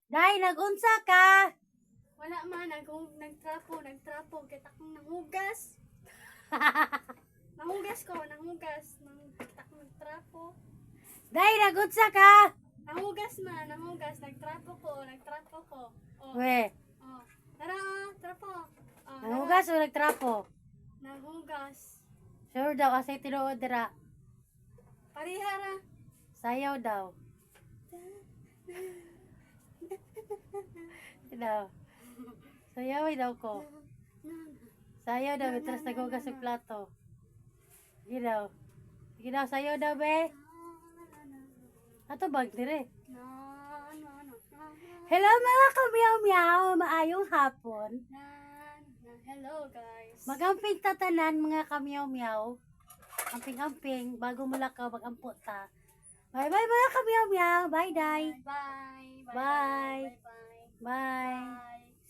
Day, nagunsa ka? Wala man, nagtrapo, kita kong nanghugas. Nanghugas, kita kong nagtrapo. Day, nagunsa ka? Nanghugas, nagtrapo ko. Oh, We, oh. Tara, trapo. Oh, nanghugas o nagtrapo? nanghugas. Sure daw, kasi tinuod dira. Parihara. Sayaw daw. Daw. Sayaw daw ko. Sayaw daw, itras nagugas yung plato. Sige daw. Sige daw, sayaw daw, be. Ato bag dire. Hello mga kamyaw-myaw, maayong hapon. Hello guys. Magamping tatanan mga kamyaw-myaw. Amping-amping, bago mula ka mag-ampo ta. Bye-bye mga kamyaw-myaw. Bye, day. Bye. Bye. Bye. Bye.